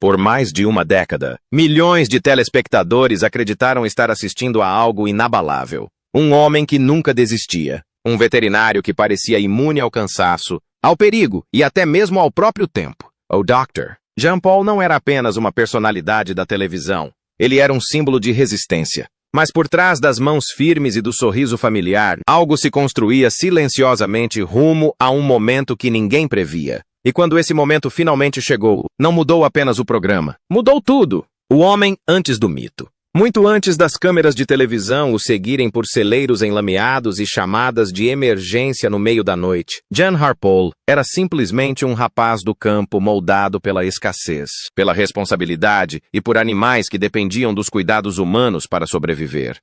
Por mais de uma década, milhões de telespectadores acreditaram estar assistindo a algo inabalável. Um homem que nunca desistia. Um veterinário que parecia imune ao cansaço, ao perigo e até mesmo ao próprio tempo. O Dr. Jean Paul não era apenas uma personalidade da televisão. Ele era um símbolo de resistência. Mas por trás das mãos firmes e do sorriso familiar, algo se construía silenciosamente rumo a um momento que ninguém previa. E quando esse momento finalmente chegou, não mudou apenas o programa. Mudou tudo. O homem antes do mito. Muito antes das câmeras de televisão o seguirem por celeiros enlameados e chamadas de emergência no meio da noite, Jean Harpole era simplesmente um rapaz do campo moldado pela escassez, pela responsabilidade e por animais que dependiam dos cuidados humanos para sobreviver.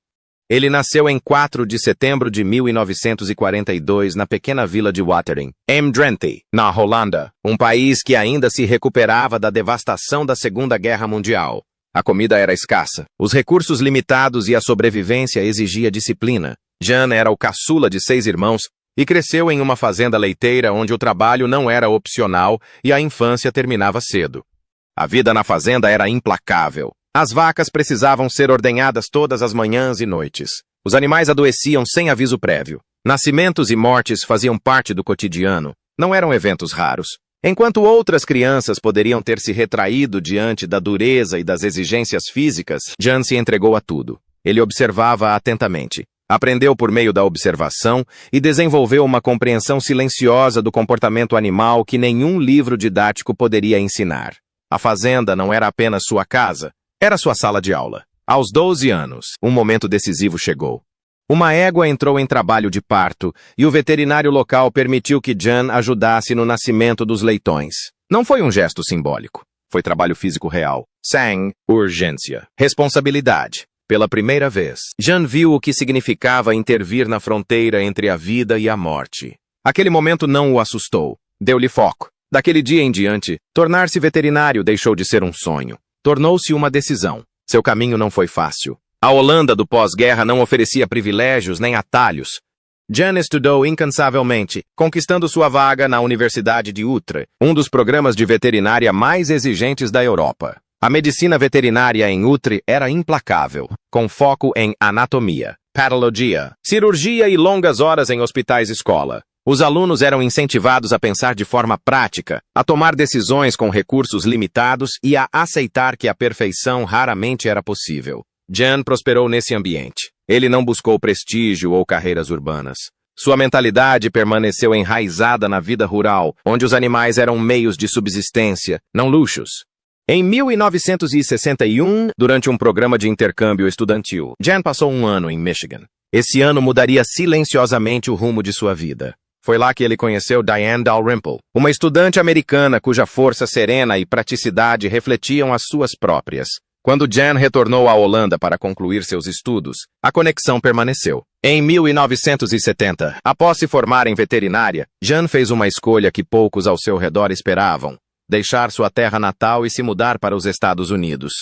Ele nasceu em 4 de setembro de 1942 na pequena vila de Watering, em Drenthe, na Holanda, um país que ainda se recuperava da devastação da Segunda Guerra Mundial. A comida era escassa, os recursos limitados e a sobrevivência exigia disciplina. Jean era o caçula de 6 irmãos e cresceu em uma fazenda leiteira onde o trabalho não era opcional e a infância terminava cedo. A vida na fazenda era implacável. As vacas precisavam ser ordenhadas todas as manhãs e noites. Os animais adoeciam sem aviso prévio. Nascimentos e mortes faziam parte do cotidiano. Não eram eventos raros. Enquanto outras crianças poderiam ter se retraído diante da dureza e das exigências físicas, Jean se entregou a tudo. Ele observava atentamente, aprendeu por meio da observação e desenvolveu uma compreensão silenciosa do comportamento animal que nenhum livro didático poderia ensinar. A fazenda não era apenas sua casa, era sua sala de aula. Aos 12 anos, um momento decisivo chegou. Uma égua entrou em trabalho de parto e o veterinário local permitiu que Jean ajudasse no nascimento dos leitões. Não foi um gesto simbólico. Foi trabalho físico real. Sangue, urgência, responsabilidade. Pela primeira vez, Jean viu o que significava intervir na fronteira entre a vida e a morte. Aquele momento não o assustou. Deu-lhe foco. Daquele dia em diante, tornar-se veterinário deixou de ser um sonho. Tornou-se uma decisão. Seu caminho não foi fácil. A Holanda do pós-guerra não oferecia privilégios nem atalhos. Jean estudou incansavelmente, conquistando sua vaga na Universidade de Utrecht, um dos programas de veterinária mais exigentes da Europa. A medicina veterinária em Utrecht era implacável, com foco em anatomia, patologia, cirurgia e longas horas em hospitais-escola. Os alunos eram incentivados a pensar de forma prática, a tomar decisões com recursos limitados e a aceitar que a perfeição raramente era possível. Jean prosperou nesse ambiente. Ele não buscou prestígio ou carreiras urbanas. Sua mentalidade permaneceu enraizada na vida rural, onde os animais eram meios de subsistência, não luxos. Em 1961, durante um programa de intercâmbio estudantil, Jean passou um ano em Michigan. Esse ano mudaria silenciosamente o rumo de sua vida. Foi lá que ele conheceu Diane Dalrymple, uma estudante americana cuja força serena e praticidade refletiam as suas próprias. Quando Jean retornou à Holanda para concluir seus estudos, a conexão permaneceu. Em 1970, após se formar em veterinária, Jean fez uma escolha que poucos ao seu redor esperavam: deixar sua terra natal e se mudar para os Estados Unidos.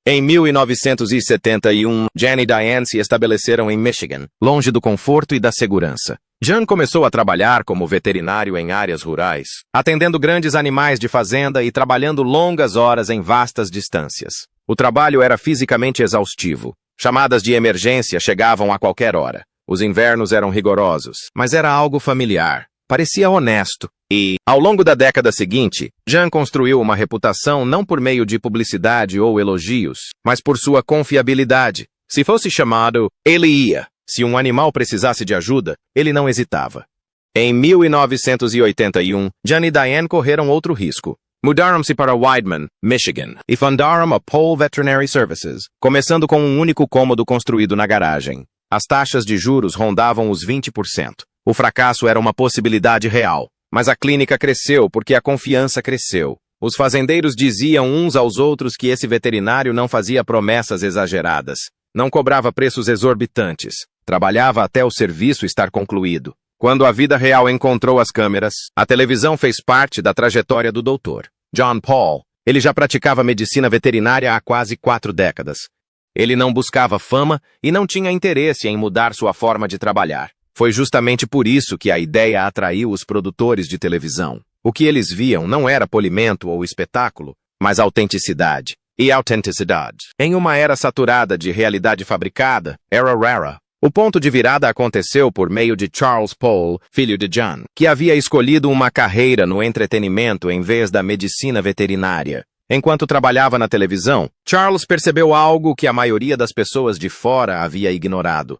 Em 1971, Jean e Diane se estabeleceram em Michigan, longe do conforto e da segurança. Jean começou a trabalhar como veterinário em áreas rurais, atendendo grandes animais de fazenda e trabalhando longas horas em vastas distâncias. O trabalho era fisicamente exaustivo. Chamadas de emergência chegavam a qualquer hora. Os invernos eram rigorosos, mas era algo familiar. Parecia honesto. E, ao longo da década seguinte, Jean construiu uma reputação não por meio de publicidade ou elogios, mas por sua confiabilidade. Se fosse chamado, ele ia. Se um animal precisasse de ajuda, ele não hesitava. Em 1981, Jean e Diane correram outro risco. Mudaram-se para Wideman, Michigan, e fundaram a Pole Veterinary Services, começando com um único cômodo construído na garagem. As taxas de juros rondavam os 20%. O fracasso era uma possibilidade real. Mas a clínica cresceu porque a confiança cresceu. Os fazendeiros diziam uns aos outros que esse veterinário não fazia promessas exageradas, não cobrava preços exorbitantes, trabalhava até o serviço estar concluído. Quando a vida real encontrou as câmeras, a televisão fez parte da trajetória do Dr. John Paul. Ele já praticava medicina veterinária há quase 4 décadas. Ele não buscava fama e não tinha interesse em mudar sua forma de trabalhar. Foi justamente por isso que a ideia atraiu os produtores de televisão. O que eles viam não era polimento ou espetáculo, mas autenticidade e autenticidade. Em uma era saturada de realidade fabricada, era rara. O ponto de virada aconteceu por meio de Charles Paul, filho de John, que havia escolhido uma carreira no entretenimento em vez da medicina veterinária. Enquanto trabalhava na televisão, Charles percebeu algo que a maioria das pessoas de fora havia ignorado.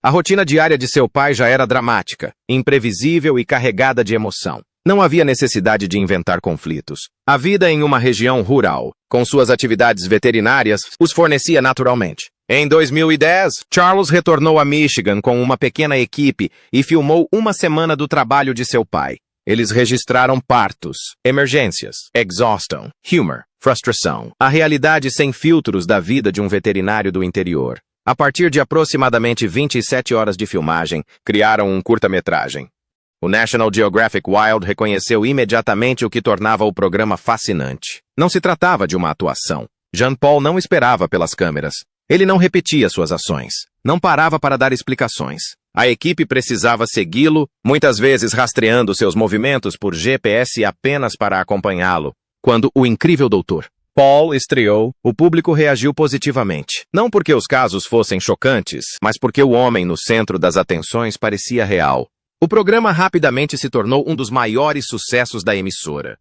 A rotina diária de seu pai já era dramática, imprevisível e carregada de emoção. Não havia necessidade de inventar conflitos. A vida em uma região rural, com suas atividades veterinárias, os fornecia naturalmente. Em 2010, Charles retornou a Michigan com uma pequena equipe e filmou uma semana do trabalho de seu pai. Eles registraram partos, emergências, exaustão, humor, frustração, a realidade sem filtros da vida de um veterinário do interior. A partir de aproximadamente 27 horas de filmagem, criaram um curta-metragem. O National Geographic Wild reconheceu imediatamente o que tornava o programa fascinante. Não se tratava de uma atuação. Jean Paul não esperava pelas câmeras. Ele não repetia suas ações. Não parava para dar explicações. A equipe precisava segui-lo, muitas vezes rastreando seus movimentos por GPS apenas para acompanhá-lo. Quando o incrível Dr. Paul estreou, o público reagiu positivamente. Não porque os casos fossem chocantes, mas porque o homem no centro das atenções parecia real. O programa rapidamente se tornou um dos maiores sucessos da emissora.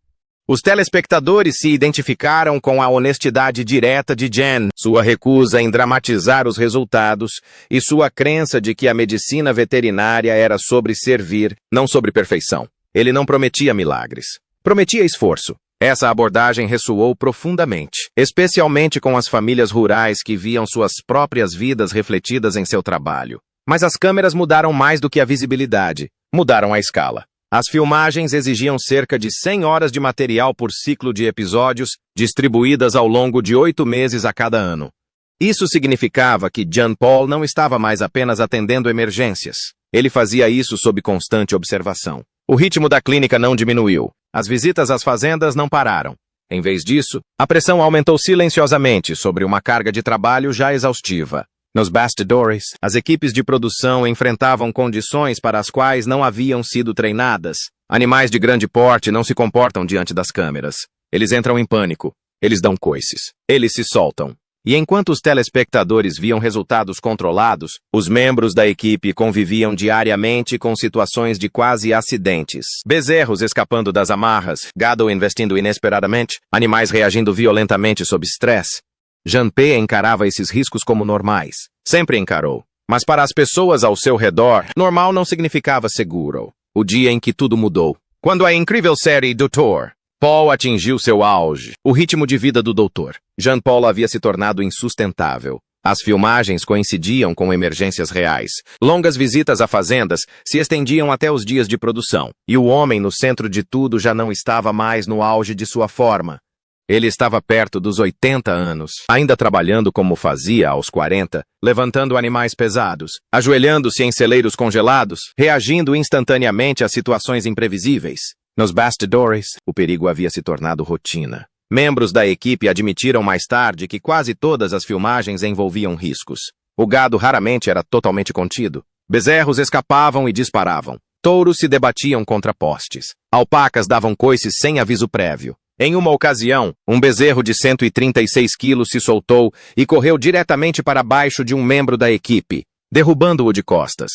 Os telespectadores se identificaram com a honestidade direta de Jen, sua recusa em dramatizar os resultados e sua crença de que a medicina veterinária era sobre servir, não sobre perfeição. Ele não prometia milagres. Prometia esforço. Essa abordagem ressoou profundamente, especialmente com as famílias rurais que viam suas próprias vidas refletidas em seu trabalho. Mas as câmeras mudaram mais do que a visibilidade, mudaram a escala. As filmagens exigiam cerca de 100 horas de material por ciclo de episódios, distribuídas ao longo de 8 meses a cada ano. Isso significava que Jean Paul não estava mais apenas atendendo emergências. Ele fazia isso sob constante observação. O ritmo da clínica não diminuiu. As visitas às fazendas não pararam. Em vez disso, a pressão aumentou silenciosamente sobre uma carga de trabalho já exaustiva. Nos bastidores, as equipes de produção enfrentavam condições para as quais não haviam sido treinadas. Animais de grande porte não se comportam diante das câmeras. Eles entram em pânico. Eles dão coices. Eles se soltam. E enquanto os telespectadores viam resultados controlados, os membros da equipe conviviam diariamente com situações de quase acidentes. Bezerros escapando das amarras, gado investindo inesperadamente, animais reagindo violentamente sob estresse. Jean P. encarava esses riscos como normais. Sempre encarou. Mas para as pessoas ao seu redor, normal não significava seguro. O dia em que tudo mudou. Quando a incrível série Dr. Paul atingiu seu auge, o ritmo de vida do doutor. Jean Paul havia se tornado insustentável. As filmagens coincidiam com emergências reais. Longas visitas a fazendas se estendiam até os dias de produção. E o homem no centro de tudo já não estava mais no auge de sua forma. Ele estava perto dos 80 anos, ainda trabalhando como fazia aos 40, levantando animais pesados, ajoelhando-se em celeiros congelados, reagindo instantaneamente a situações imprevisíveis. Nos bastidores, o perigo havia se tornado rotina. Membros da equipe admitiram mais tarde que quase todas as filmagens envolviam riscos. O gado raramente era totalmente contido. Bezerros escapavam e disparavam. Touros se debatiam contra postes. Alpacas davam coices sem aviso prévio. Em uma ocasião, um bezerro de 136 quilos se soltou e correu diretamente para baixo de um membro da equipe, derrubando-o de costas.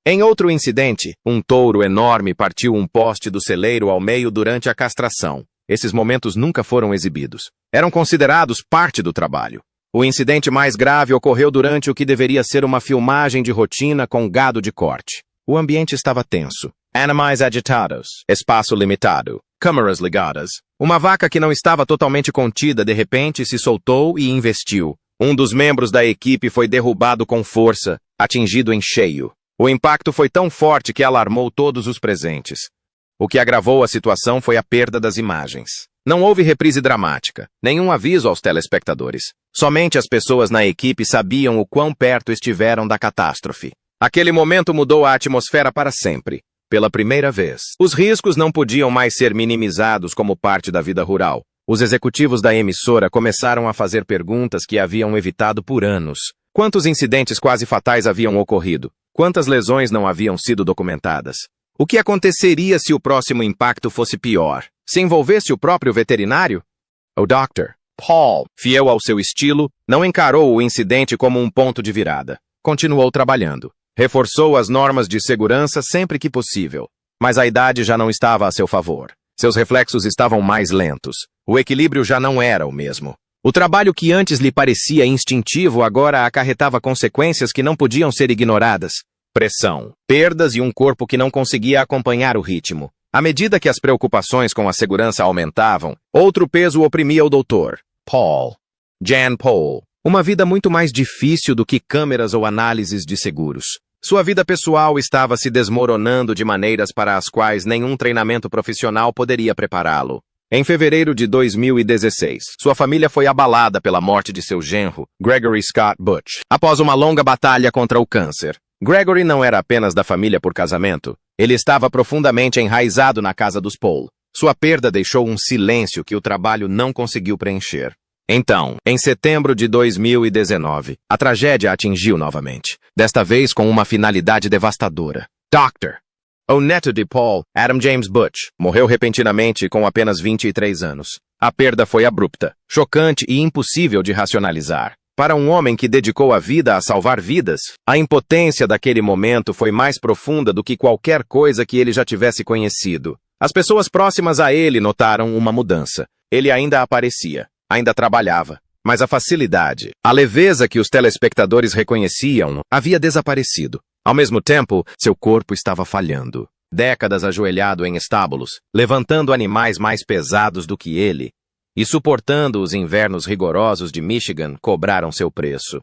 Em outro incidente, um touro enorme partiu um poste do celeiro ao meio durante a castração. Esses momentos nunca foram exibidos. Eram considerados parte do trabalho. O incidente mais grave ocorreu durante o que deveria ser uma filmagem de rotina com gado de corte. O ambiente estava tenso. Animais agitados, espaço limitado, câmeras ligadas. Uma vaca que não estava totalmente contida de repente se soltou e investiu. Um dos membros da equipe foi derrubado com força, atingido em cheio. O impacto foi tão forte que alarmou todos os presentes. O que agravou a situação foi a perda das imagens. Não houve reprise dramática, nenhum aviso aos telespectadores. Somente as pessoas na equipe sabiam o quão perto estiveram da catástrofe. Aquele momento mudou a atmosfera para sempre. Pela primeira vez, os riscos não podiam mais ser minimizados como parte da vida rural. Os executivos da emissora começaram a fazer perguntas que haviam evitado por anos. Quantos incidentes quase fatais haviam ocorrido? Quantas lesões não haviam sido documentadas? O que aconteceria se o próximo impacto fosse pior? Se envolvesse o próprio veterinário? O Dr. Paul, fiel ao seu estilo, não encarou o incidente como um ponto de virada. Continuou trabalhando. Reforçou as normas de segurança sempre que possível. Mas a idade já não estava a seu favor. Seus reflexos estavam mais lentos. O equilíbrio já não era o mesmo. O trabalho que antes lhe parecia instintivo agora acarretava consequências que não podiam ser ignoradas. Pressão, perdas e um corpo que não conseguia acompanhar o ritmo. À medida que as preocupações com a segurança aumentavam, outro peso oprimia o Dr. Paul. Jan Paul. Uma vida muito mais difícil do que câmeras ou análises de seguros. Sua vida pessoal estava se desmoronando de maneiras para as quais nenhum treinamento profissional poderia prepará-lo. Em fevereiro de 2016, sua família foi abalada pela morte de seu genro, Gregory Scott Butch, após uma longa batalha contra o câncer. Gregory não era apenas da família por casamento, ele estava profundamente enraizado na casa dos Paul. Sua perda deixou um silêncio que o trabalho não conseguiu preencher. Então, em setembro de 2019, a tragédia atingiu novamente, desta vez com uma finalidade devastadora. Dr. O neto de Paul, Adam James Butch, morreu repentinamente com apenas 23 anos. A perda foi abrupta, chocante e impossível de racionalizar. Para um homem que dedicou a vida a salvar vidas, a impotência daquele momento foi mais profunda do que qualquer coisa que ele já tivesse conhecido. As pessoas próximas a ele notaram uma mudança. Ele ainda aparecia, ainda trabalhava, mas a facilidade, a leveza que os telespectadores reconheciam havia desaparecido. Ao mesmo tempo, seu corpo estava falhando. Décadas ajoelhado em estábulos, levantando animais mais pesados do que ele, e suportando os invernos rigorosos de Michigan, cobraram seu preço.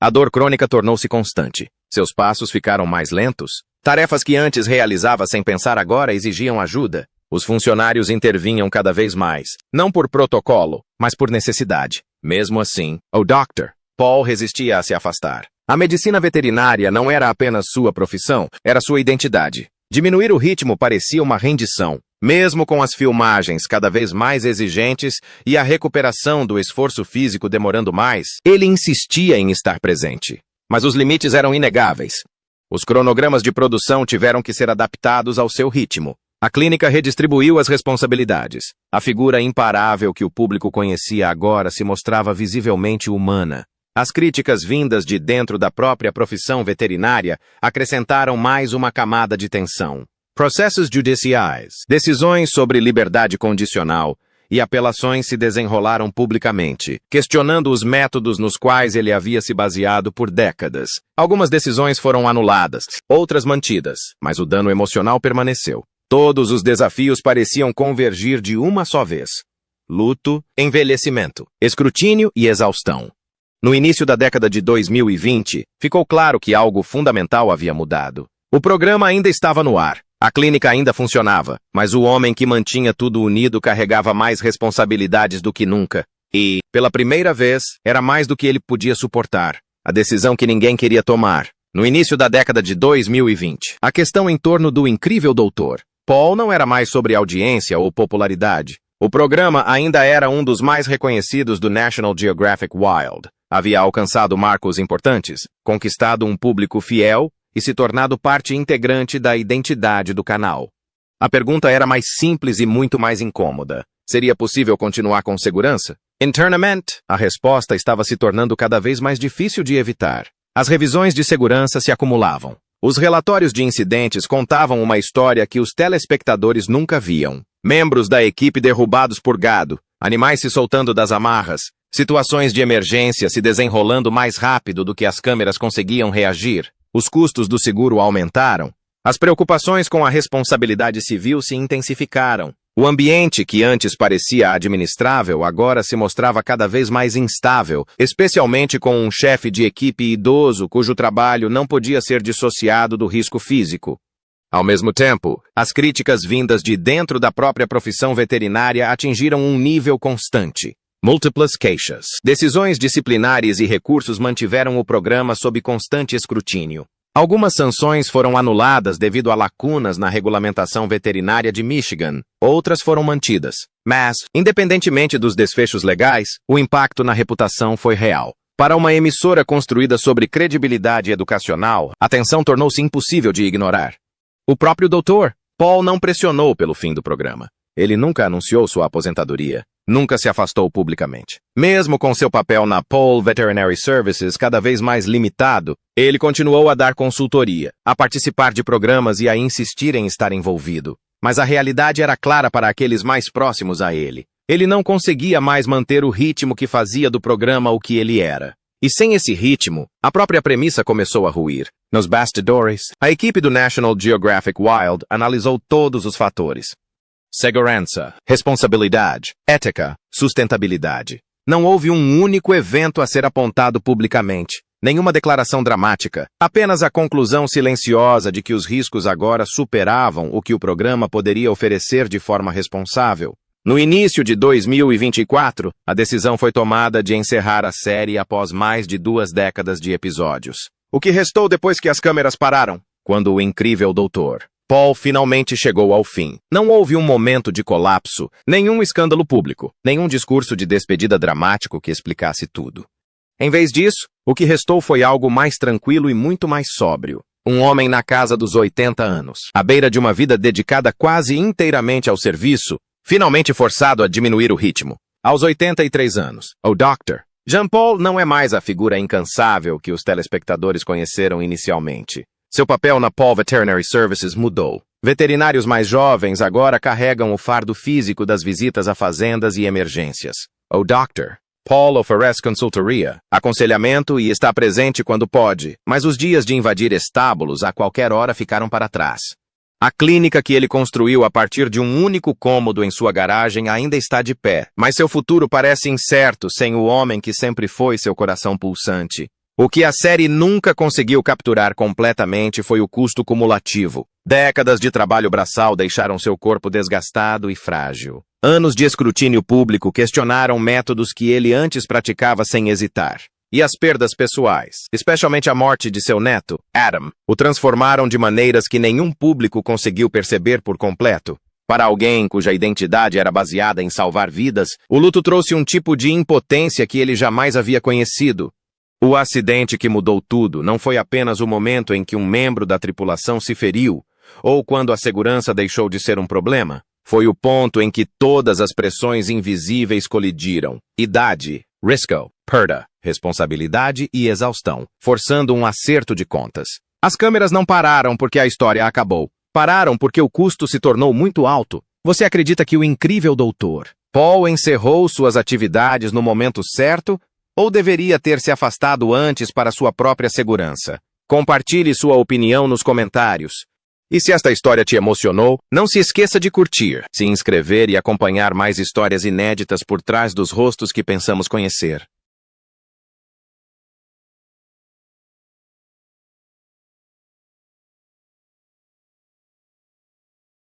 A dor crônica tornou-se constante. Seus passos ficaram mais lentos. Tarefas que antes realizava sem pensar agora exigiam ajuda. Os funcionários intervinham cada vez mais, não por protocolo, mas por necessidade. Mesmo assim, o Dr. Paul resistia a se afastar. A medicina veterinária não era apenas sua profissão, era sua identidade. Diminuir o ritmo parecia uma rendição. Mesmo com as filmagens cada vez mais exigentes e a recuperação do esforço físico demorando mais, ele insistia em estar presente. Mas os limites eram inegáveis. Os cronogramas de produção tiveram que ser adaptados ao seu ritmo. A clínica redistribuiu as responsabilidades. A figura imparável que o público conhecia agora se mostrava visivelmente humana. As críticas vindas de dentro da própria profissão veterinária acrescentaram mais uma camada de tensão. Processos judiciais, decisões sobre liberdade condicional e apelações se desenrolaram publicamente, questionando os métodos nos quais ele havia se baseado por décadas. Algumas decisões foram anuladas, outras mantidas, mas o dano emocional permaneceu. Todos os desafios pareciam convergir de uma só vez. Luto, envelhecimento, escrutínio e exaustão. No início da década de 2020, ficou claro que algo fundamental havia mudado. O programa ainda estava no ar, a clínica ainda funcionava, mas o homem que mantinha tudo unido carregava mais responsabilidades do que nunca. E, pela primeira vez, era mais do que ele podia suportar. A decisão que ninguém queria tomar. No início da década de 2020, a questão em torno do incrível Dr. Paul não era mais sobre audiência ou popularidade. O programa ainda era um dos mais reconhecidos do National Geographic Wild. Havia alcançado marcos importantes, conquistado um público fiel e se tornado parte integrante da identidade do canal. A pergunta era mais simples e muito mais incômoda. Seria possível continuar com segurança? Internamente, a resposta estava se tornando cada vez mais difícil de evitar. As revisões de segurança se acumulavam. Os relatórios de incidentes contavam uma história que os telespectadores nunca viam. Membros da equipe derrubados por gado, animais se soltando das amarras, situações de emergência se desenrolando mais rápido do que as câmeras conseguiam reagir. Os custos do seguro aumentaram. As preocupações com a responsabilidade civil se intensificaram. O ambiente que antes parecia administrável agora se mostrava cada vez mais instável, especialmente com um chefe de equipe idoso cujo trabalho não podia ser dissociado do risco físico. Ao mesmo tempo, as críticas vindas de dentro da própria profissão veterinária atingiram um nível constante. Múltiplas queixas, decisões disciplinares e recursos mantiveram o programa sob constante escrutínio. Algumas sanções foram anuladas devido a lacunas na regulamentação veterinária de Michigan, outras foram mantidas. Mas, independentemente dos desfechos legais, o impacto na reputação foi real. Para uma emissora construída sobre credibilidade educacional, a tensão tornou-se impossível de ignorar. O próprio Dr. Paul não pressionou pelo fim do programa. Ele nunca anunciou sua aposentadoria. nunca se afastou publicamente. Mesmo com seu papel na Paul Veterinary Services cada vez mais limitado, ele continuou a dar consultoria, a participar de programas e a insistir em estar envolvido. Mas a realidade era clara para aqueles mais próximos a ele. Ele não conseguia mais manter o ritmo que fazia do programa o que ele era. E sem esse ritmo, a própria premissa começou a ruir. Nos bastidores, a equipe do National Geographic Wild analisou todos os fatores. Segurança, responsabilidade, ética, sustentabilidade. Não houve um único evento a ser apontado publicamente. Nenhuma declaração dramática, apenas a conclusão silenciosa de que os riscos agora superavam o que o programa poderia oferecer de forma responsável. No início de 2024, a decisão foi tomada de encerrar a série após mais de 2 décadas de episódios. O que restou depois que as câmeras pararam? Quando o incrível Dr. Paul finalmente chegou ao fim. Não houve um momento de colapso, nenhum escândalo público, nenhum discurso de despedida dramático que explicasse tudo. Em vez disso, o que restou foi algo mais tranquilo e muito mais sóbrio. Um homem na casa dos 80 anos, à beira de uma vida dedicada quase inteiramente ao serviço, finalmente forçado a diminuir o ritmo. Aos 83 anos, o Dr. Jean Paul não é mais a figura incansável que os telespectadores conheceram inicialmente. Seu papel na Paul Veterinary Services mudou. Veterinários mais jovens agora carregam o fardo físico das visitas a fazendas e emergências. O Dr. Paul oferece consultoria, aconselhamento e está presente quando pode, mas os dias de invadir estábulos a qualquer hora ficaram para trás. A clínica que ele construiu a partir de um único cômodo em sua garagem ainda está de pé, mas seu futuro parece incerto sem o homem que sempre foi seu coração pulsante. O que a série nunca conseguiu capturar completamente foi o custo cumulativo. Décadas de trabalho braçal deixaram seu corpo desgastado e frágil. Anos de escrutínio público questionaram métodos que ele antes praticava sem hesitar. E as perdas pessoais, especialmente a morte de seu neto, Adam, o transformaram de maneiras que nenhum público conseguiu perceber por completo. Para alguém cuja identidade era baseada em salvar vidas, o luto trouxe um tipo de impotência que ele jamais havia conhecido. O acidente que mudou tudo não foi apenas o momento em que um membro da tripulação se feriu, ou quando a segurança deixou de ser um problema. Foi o ponto em que todas as pressões invisíveis colidiram. Idade, risco, perda, responsabilidade e exaustão, forçando um acerto de contas. As câmeras não pararam porque a história acabou. Pararam porque o custo se tornou muito alto. Você acredita que o incrível Dr. Paul encerrou suas atividades no momento certo ou deveria ter se afastado antes para sua própria segurança? Compartilhe sua opinião nos comentários. E se esta história te emocionou, não se esqueça de curtir, se inscrever e acompanhar mais histórias inéditas por trás dos rostos que pensamos conhecer.